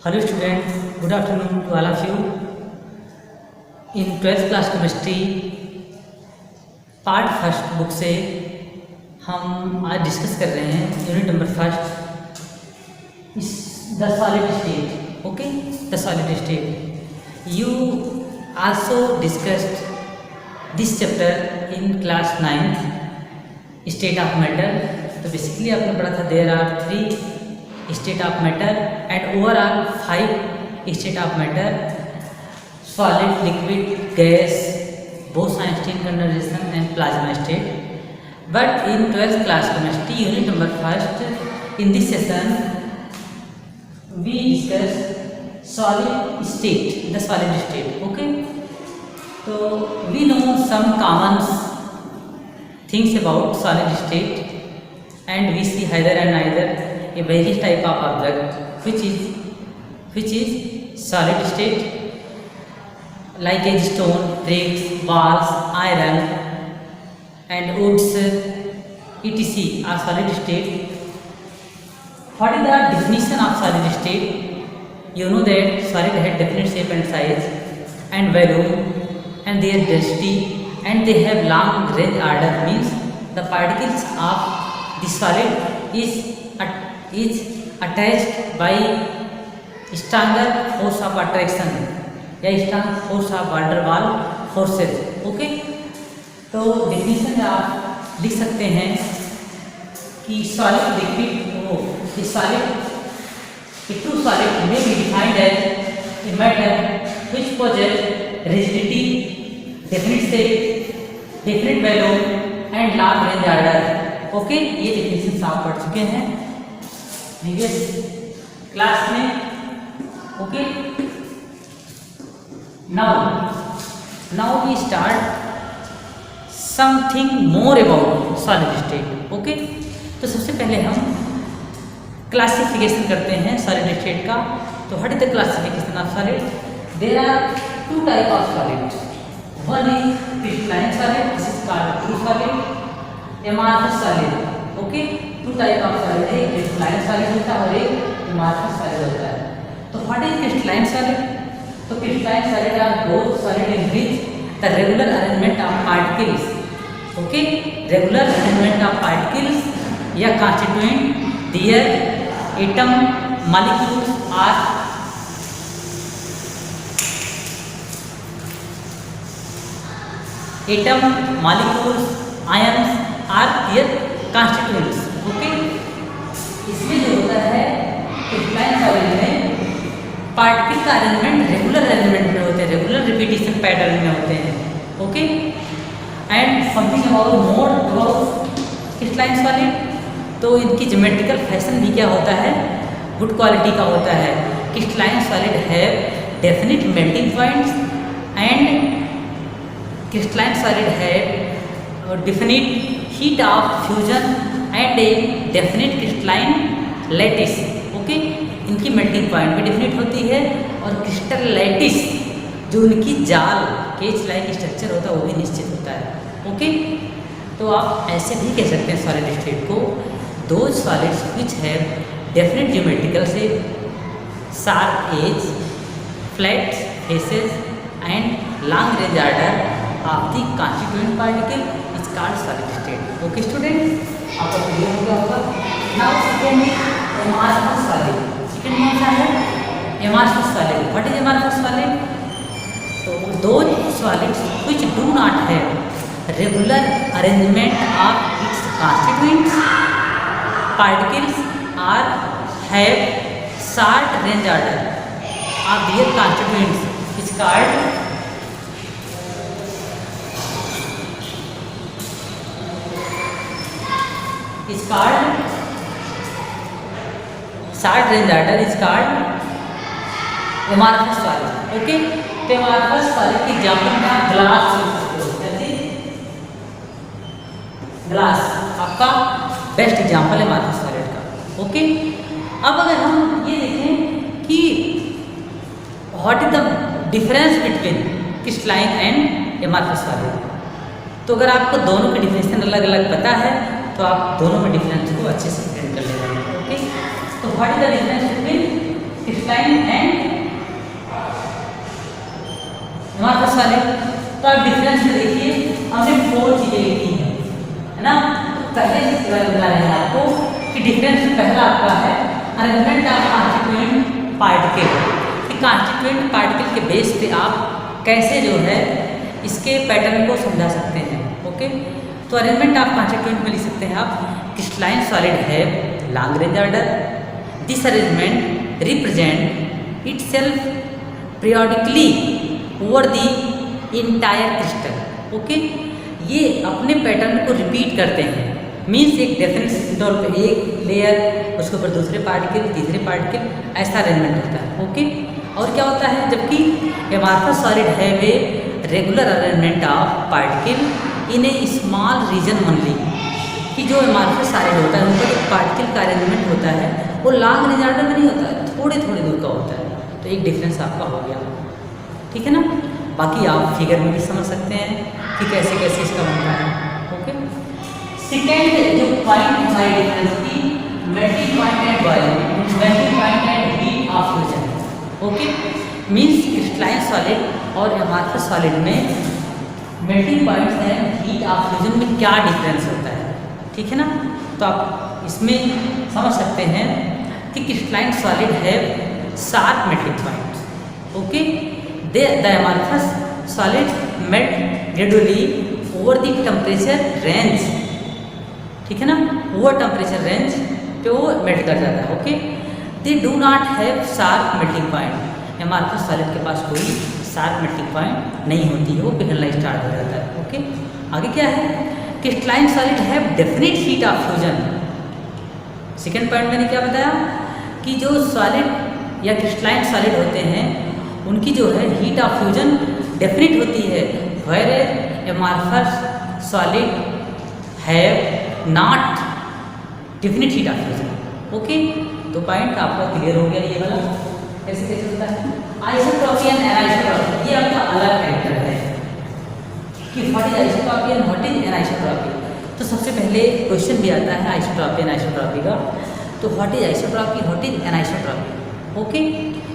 Hello student, good afternoon to all of you. In 12th class chemistry part first book से हम आज discuss कर रहे हैं unit number first, the solid state. Okay, the solid state. You also discussed this chapter in class 9th, state of matter. तो basically आपने पढ़ा था there are 3 state of matter and overall 5 state of matter: solid, liquid, gas, Bose-Einstein condensation and plasma state. But in 12th class chemistry unit number 1st, in this session we discuss solid state, the solid state. Okay, so we know some common things about solid state and we see either and neither a various type of object which is solid state, like a stone, bricks, balls, iron and woods etc. are solid state. What is the definition of solid state? You know that solid has definite shape and size and volume and their density, and they have long range order, means the particles of the solid is attached by stronger force of attraction या strong force of van der Waals forces. Okay, तो definition में आप लिख सकते हैं कि solid liquid solid to solid में be defined as a matter which possess rigidity, definite shape, definite volume and long range order. Okay, ये definition आप पढ़ चुके हैं प्रीवियस क्लास में। Okay, now we start something more about solid state. Okay, तो सबसे पहले हम क्लासिफिकेशन करते हैं सॉलिड स्टेट का। तो what is the classification of solid? There are 2 type of solid. One is crystalline solid, this is called true solid, amorphous solid. Okay, 2 type of solid है, crystalline solid होता है और एक amorphous solid होता है। तो व्हाट इज क्रिस्टलाइन सॉलिड? तो crystalline solid are those solid in which the regular arrangement of particles, okay, regular arrangement of particles या constituent their atom molecules are atom molecules ions are their constituents. Okay, इसमें जो होता है crystalline solid में particle का arrangement regular arrangement में होते हैं, रेगुलर रिपीटेशन पैटर्न में होते हैं। Okay, and something about mode about crystalline solid, तो इनकी ज्योमेट्रिकल फैशन भी क्या होता है, गुड क्वालिटी का होता है। Crystalline solid have definite melting points and crystalline solid have definite heat of fusion and a definite crystalline lattice. Okay, इनकी मेल्टिंग पॉइंट भी डेफिनेट होती है और क्रिस्टल लैटिस जो उनकी जाल केच लाइक स्ट्रक्चर होता है वो भी निश्चित होता है। ओके, तो आप ऐसे भी कह सकते हैं सॉलिड स्टेट को, those solids which have definite geometrical shape, sharp edge, flat faces and long range order of the constituent particle is called solid state. Okay student, आपका क्लियर हो गया होगा। Now second amorphous solid. Second कौन सा है? Amorphous solid. What is amorphous solid? तो those solids which do not have regular arrangement of its constituents particles are have short range order of their constituents is called short range order is called amorphous solid. Okay, तो amorphous solid की example में आप glass use करते हो, जैसे glass आपका best example है amorphous solid का। ओके, अब अगर हम ये देखें कि what is the difference between crystalline and amorphous solid, तो अगर आपको दोनों के डिफिनेशन अलग अलग पता है तो आप दोनों में डिफरेंस को अच्छे से एक्सप्लेन कर लेंगे। ओके, तो what is the difference between crystalline and solid. तो आप डिफरेंस में देखिए, हमने 4 चीजें लिखी है ना। पहले बता रहे हैं आपको कि डिफरेंस में पहला आपका है arrangement of constituent particle. Constituent particle के बेस पे आप कैसे जो है इसके पैटर्न को समझा सकते हैं। ओके, तो अरेंजमेंट ऑफ कॉन्स्टिट्यूएंट में लिख सकते हैं आप, क्रिस्टलाइन सॉलिड है long range order. This arrangement represent itself periodically over the entire crystal। Okay, ये अपने पैटर्न को रिपीट करते हैं, मीन्स एक डेफिनेट इंटरवल पे एक लेयर, उसके ऊपर दूसरे पार्टिकल, तीसरे पार्टिकल, ऐसा अरेंजमेंट होता है। ओके, और क्या होता है, जबकि एमार्फस सॉलिड है वे regular arrangement of particle in a small region only, कि जो एमार्फस सॉलिड होता है उनका एक पार्टिकल का अरेंजमेंट होता है वो लॉन्ग रेंज ऑर्डर में नहीं होता है, थोड़े थोड़े दूर का होता है। तो एक डिफरेंस आपका हो गया, ठीक है ना। बाकी आप फिगर में भी समझ सकते हैं कि कैसे कैसे इसका बनता है। ओके, सेकेंड जो पॉइंट हमारी डिफरेंस की melting point and boiling, melting point and heat of fusion. Okay, means crystalline solid और एमार्फस सॉलिड में melting point and heat of fusion में क्या डिफरेंस होता है, ठीक है ना। तो आप इसमें समझ सकते हैं कि क्रिस्टलाइन सॉलिड है sharp melting point. Okay, the amorphous solid melt gradually over the temperature range, ठीक है ना, ओवर टेम्परेचर रेंज पे वो मेल्ट कर जाता है। Okay, they do not have sharp melting point. Amorphous solid के पास कोई शार्प मेल्टिंग पॉइंट नहीं होती है, वो पिघलना स्टार्ट हो जाता है। ओके, आगे क्या है, crystalline solid have definite heat of fusion. Second point मैंने क्या बताया कि जो सॉलिड या क्रिस्टलाइन सॉलिड होते हैं उनकी जो है हीट ऑफ फ्यूजन डेफिनेट होती है, where amorphous solid have not definite heat of fusion. Okay, तो पॉइंट आपका क्लियर हो गया ये वाला कैसे कैसे होता है। आइसोट्रॉपी एंड एनाइसोट्रॉपी, ये आपका अलग कैरेक्टर है कि what is isotropy and what is anisotropy. तो सबसे पहले क्वेश्चन भी आता है आइसोट्रॉपी एनाइसोट्रॉपी का, तो what is isotropy, what is anisotropy. Okay,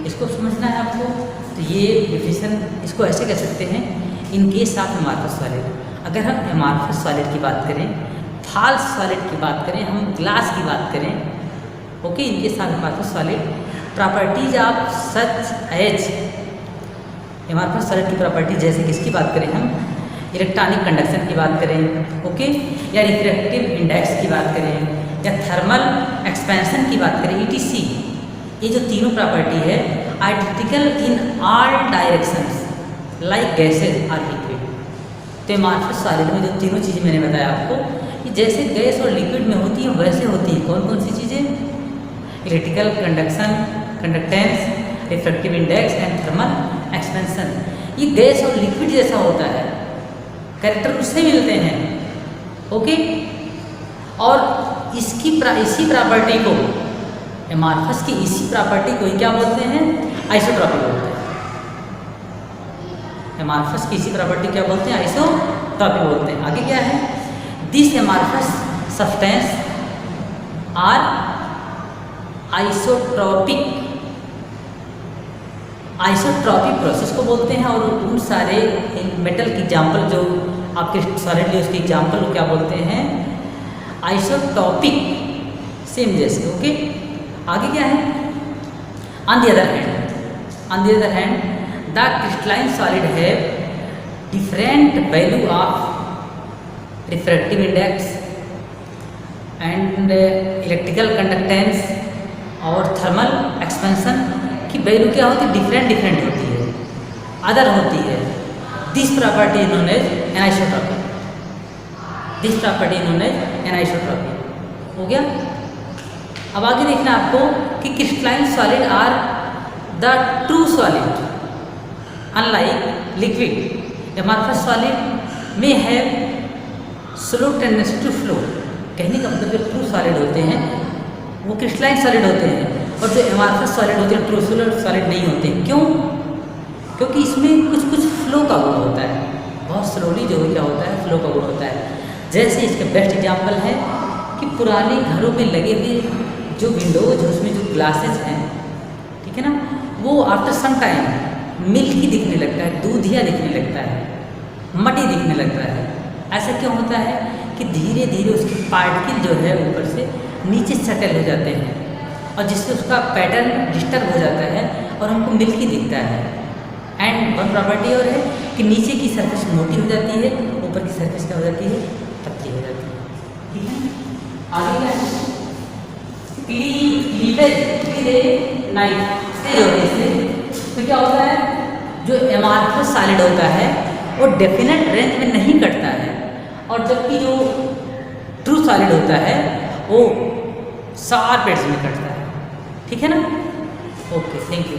इसको समझना है आपको। तो ये डिफिनेशन इसको ऐसे कह सकते हैं, इन केस ऑफ एमार्फस सॉलिड, अगर हम एमार्फस सॉलिड की बात करें, फाल्स सॉलिड की बात करें, हम ग्लास की बात करें, okay, in case of amorphous solid properties of such as, amorphous solid की प्रॉपर्टी जैसे किसकी बात करें हम, इलेक्ट्रॉनिक कंडक्शन की बात करें, ओके, या रिफ्रैक्टिव इंडेक्स की बात करें, या थर्मल एक्सपेंशन की बात करें, ETC, ये जो तीनों प्रॉपर्टी है identical in all directions like gases और लिक्विड। तो एमार्फस सॉलिड में जो तीनों चीज़ें मैंने बताया आपको कि जैसे गैस और लिक्विड में होती हैं वैसे होती हैं। कौन कौन सी चीज़ें, electrical conduction, conductance, refractive index and thermal expansion. ये गैस और लिक्विड जैसा होता है, कैरेक्टर उससे मिलते हैं। ओके, और इसी प्रॉपर्टी को, एमार्फस की इसी प्रॉपर्टी को क्या बोलते हैं, आइसोट्रॉपी बोलते हैं। एमार्फस की इसी प्रॉपर्टी क्या बोलते हैं, आइसोट्रॉपी बोलते हैं। आगे क्या है, this amorphous substance are isotropic, isotropic process को बोलते हैं। और उन सारे मेटल की एग्जाम्पल जो आपके सॉलिड लिए उसके एग्जाम्पल को क्या बोलते हैं, आइसोटॉपिक, सेम जैसे। ओके, आगे क्या है, on the other hand the crystalline solid have different value of refractive index and electrical conductance और थर्मल एक्सपेंशन की वैल्यू क्या होती है, डिफरेंट होती है, अदर होती है। This property known as anisotropy, this property known as anisotropy. हो गया। अब आगे देखना आपको कि crystalline solid are the true solid unlike liquid. Amorphous solid में have slow tendency to flow. कहने का मतलब जो ट्रू सॉलिड होते हैं वो क्रिस्टलाइन सॉलिड होते हैं, और जो एमार्फस सॉलिड होते हैं ट्रू सॉलिड नहीं होते। क्यों? क्योंकि इसमें कुछ फ्लो का गुण होता है, बहुत स्लोली जो क्या होता है, फ्लो का गुण होता है। जैसे इसके बेस्ट एग्जाम्पल है कि पुराने घरों में लगे हुए जो विंडोज, उसमें जो ग्लासेस हैं, ठीक है ना, वो आफ्टर सम टाइम मिल्की दिखने लगता है, दूधिया दिखने लगता है, मटी दिखने लगता है। ऐसा क्यों होता है कि धीरे धीरे उसके पार्टिकल जो है ऊपर से नीचे सेटल हो जाते हैं और जिससे उसका पैटर्न डिस्टर्ब हो जाता है और हमको मिल्की दिखता है। एंड वन प्रॉपर्टी और है कि नीचे की सरफेस मोटी हो जाती है, ऊपर की सरफेस क्या हो जाती है, पतली हो जाती है। ठीक है, आगे क्या है, तो क्या होता है, जो एमार्फस सॉलिड होता है वो डेफिनेट रेंज में नहीं कटता है, और जबकि जो ट्रू सॉलिड होता है वो शार्प एड्ज में कटता है। ठीक है ना, ओके, थैंक यू।